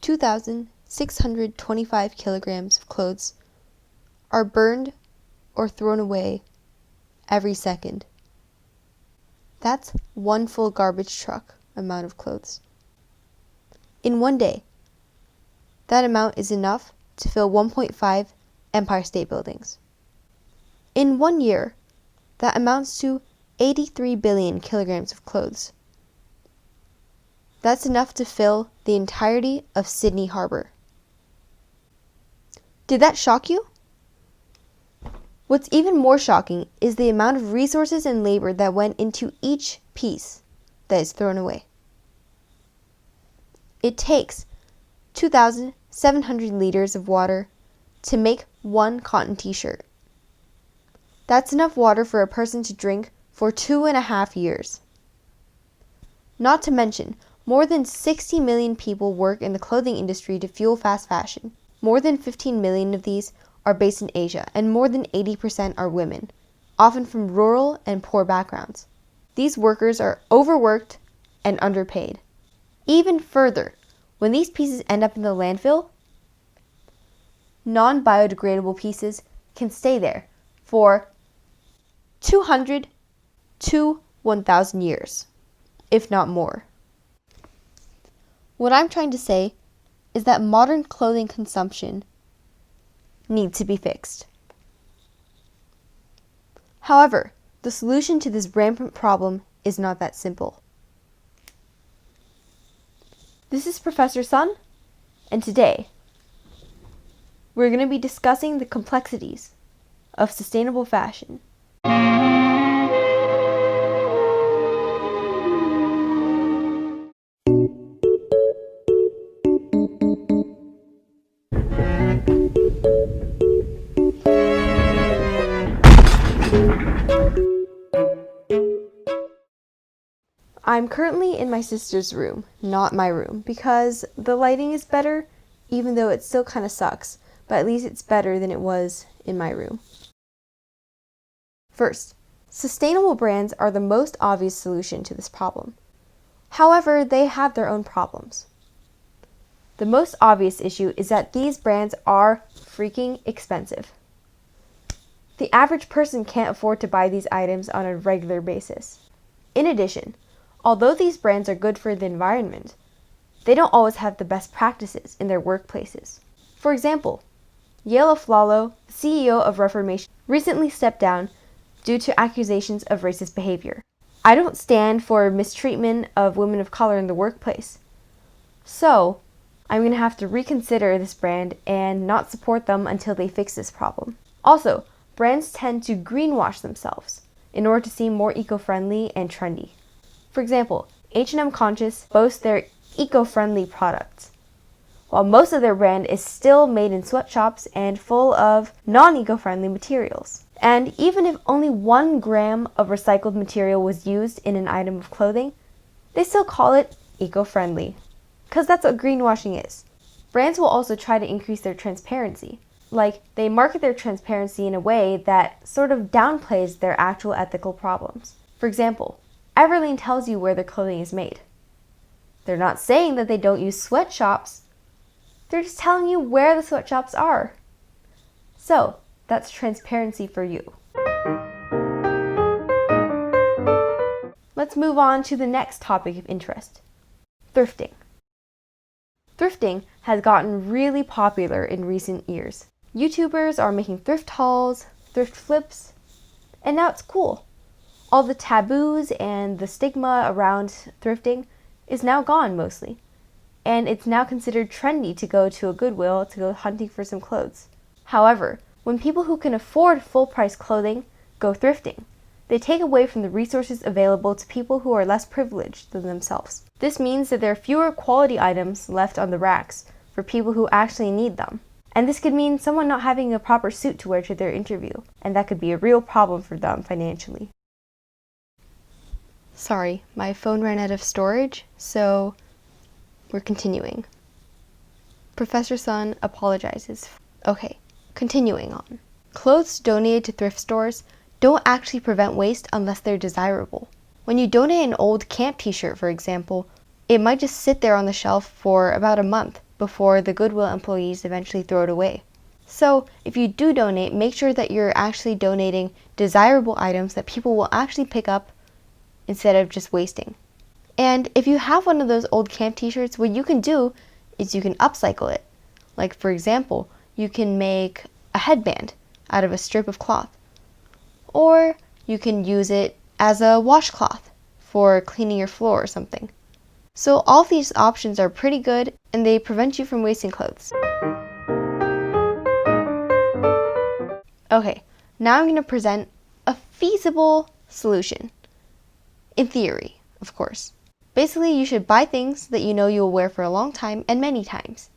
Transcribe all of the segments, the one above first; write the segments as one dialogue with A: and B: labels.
A: 2,625 kilograms of clothes are burned or thrown away every second. That's one full garbage truck amount of clothes. In one day, that amount is enough to fill 1.5 Empire State Buildings. In 1 year, that amounts to 83 billion kilograms of clothes. That's enough to fill the entirety of Sydney Harbor. Did that shock you? What's even more shocking is the amount of resources and labor that went into each piece that is thrown away. It takes 2,700 liters of water to make one cotton t-shirt. That's enough water for a person to drink for 2.5 years. Not to mention, more than 60 million people work in the clothing industry to fuel fast fashion. More than 15 million of these are based in Asia, and more than 80% are women, often from rural and poor backgrounds. These workers are overworked and underpaid. Even further, when these pieces end up in the landfill, non-biodegradable pieces can stay there for 200 to 1,000 years, if not more. What I'm trying to say is that modern clothing consumption needs to be fixed. However, the solution to this rampant problem is not that simple. This is Professor Sun, and today we're going to be discussing the complexities of sustainable fashion. I'm currently in my sister's room, not my room, because the lighting is better, even though it still kind of sucks, but at least it's better than it was in my room. First, sustainable brands are the most obvious solution to this problem. However, they have their own problems. The most obvious issue is that these brands are freaking expensive. The average person can't afford to buy these items on a regular basis. In addition, although these brands are good for the environment, they don't always have the best practices in their workplaces. For example, Yael Aflalo, the CEO of Reformation, recently stepped down due to accusations of racist behavior. I don't stand for mistreatment of women of color in the workplace. So, I'm going to have to reconsider this brand and not support them until they fix this problem. Also, brands tend to greenwash themselves in order to seem more eco-friendly and trendy. For example, H&M Conscious boasts their eco-friendly products, while most of their brand is still made in sweatshops and full of non-eco-friendly materials. And even if only 1 gram of recycled material was used in an item of clothing, they still call it eco-friendly, because that's what greenwashing is. Brands will also try to increase their transparency. Like, they market their transparency in a way that sort of downplays their actual ethical problems. For example, Everlane tells you where their clothing is made. They're not saying that they don't use sweatshops. They're just telling you where the sweatshops are. So, that's transparency for you. Let's move on to the next topic of interest: thrifting. Thrifting has gotten really popular in recent years. YouTubers are making thrift hauls, thrift flips, and now it's cool. All the taboos and the stigma around thrifting is now gone mostly, and it's now considered trendy to go to a Goodwill to go hunting for some clothes. However, when people who can afford full-price clothing go thrifting, they take away from the resources available to people who are less privileged than themselves. This means that there are fewer quality items left on the racks for people who actually need them. And this could mean someone not having a proper suit to wear to their interview, and that could be a real problem for them financially. Sorry, my phone ran out of storage, so we're continuing. Professor Sun apologizes. Okay, continuing on. Clothes donated to thrift stores don't actually prevent waste unless they're desirable. When you donate an old camp t-shirt, for example, it might just sit there on the shelf for about a month before the Goodwill employees eventually throw it away. So if you do donate, make sure that you're actually donating desirable items that people will actually pick up instead of just wasting. And if you have one of those old camp t-shirts, what you can do is you can upcycle it. Like, for example, you can make a headband out of a strip of cloth. Or you can use it as a washcloth for cleaning your floor or something. So all of these options are pretty good and they prevent you from wasting clothes. Okay, now I'm going to present a feasible solution. In theory, of course. Basically, you should buy things that you know you will wear for a long time and many times.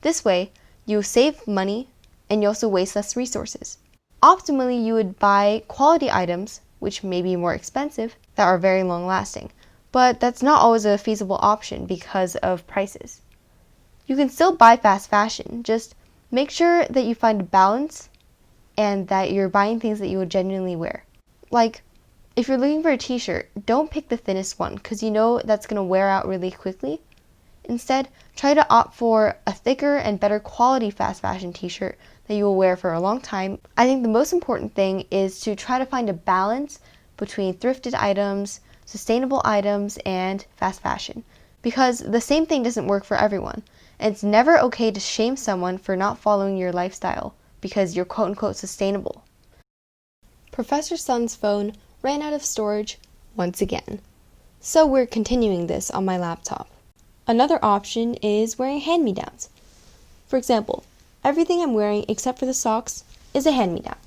A: This way, you save money and you also waste less resources. Optimally, you would buy quality items, which may be more expensive, that are very long lasting. But that's not always a feasible option because of prices. You can still buy fast fashion, just make sure that you find a balance and that you're buying things that you will genuinely wear. Like, if you're looking for a t-shirt, don't pick the thinnest one because you know that's going to wear out really quickly. Instead, try to opt for a thicker and better quality fast fashion t-shirt that you will wear for a long time. I think the most important thing is to try to find a balance between thrifted items, sustainable items, and fast fashion. Because the same thing doesn't work for everyone. And it's never okay to shame someone for not following your lifestyle because you're quote-unquote sustainable. Professor Sun's phone ran out of storage once again. So we're continuing this on my laptop. Another option is wearing hand-me-downs. For example, everything I'm wearing except for the socks is a hand-me-down.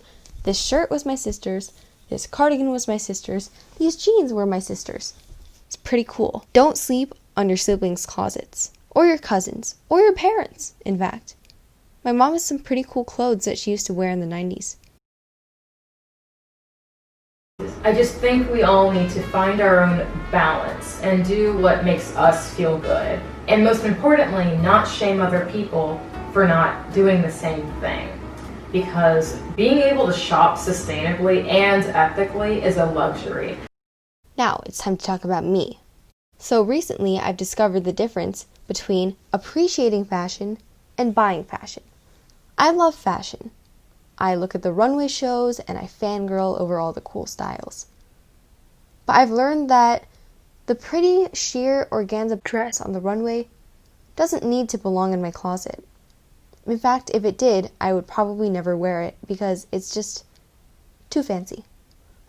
A: This shirt was my sister's, this cardigan was my sister's, these jeans were my sister's. It's pretty cool. Don't sleep on your siblings' closets, or your cousins, or your parents, in fact. My mom has some pretty cool clothes that she used to wear in the 90s.
B: I just think we all need to find our own balance and do what makes us feel good. And most importantly, not shame other people for not doing the same thing. Because being able to shop sustainably and ethically is a luxury.
A: Now it's time to talk about me. So recently I've discovered the difference between appreciating fashion and buying fashion. I love fashion. I look at the runway shows and I fangirl over all the cool styles. But I've learned that the pretty sheer organza dress on the runway doesn't need to belong in my closet. In fact, if it did, I would probably never wear it because it's just too fancy.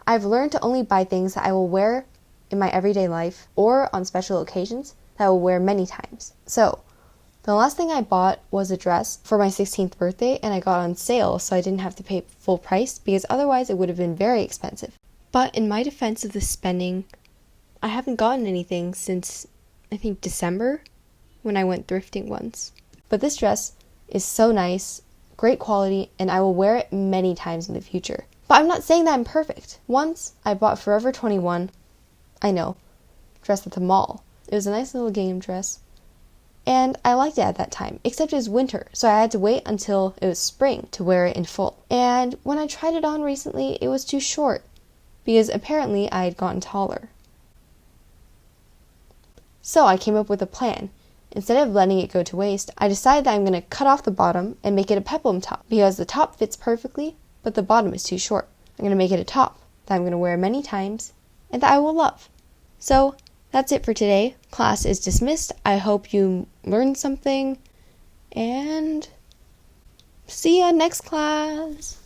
A: I've learned to only buy things that I will wear in my everyday life or on special occasions that I will wear many times. So, the last thing I bought was a dress for my 16th birthday and I got on sale so I didn't have to pay full price because otherwise it would have been very expensive. But in my defense of the spending, I haven't gotten anything since, I think, December when I went thrifting once. But this dress is so nice, great quality, and I will wear it many times in the future. But I'm not saying that I'm perfect. Once, I bought Forever 21, I know, dress at the mall. It was a nice little game dress. And I liked it at that time, except it was winter, so I had to wait until it was spring to wear it in full. And when I tried it on recently, it was too short, because apparently I had gotten taller. So I came up with a plan. Instead of letting it go to waste, I decided that I'm going to cut off the bottom and make it a peplum top, because the top fits perfectly, but the bottom is too short. I'm going to make it a top that I'm going to wear many times, and that I will love. So, that's it for today. Class is dismissed. I hope you learned something, and see ya next class.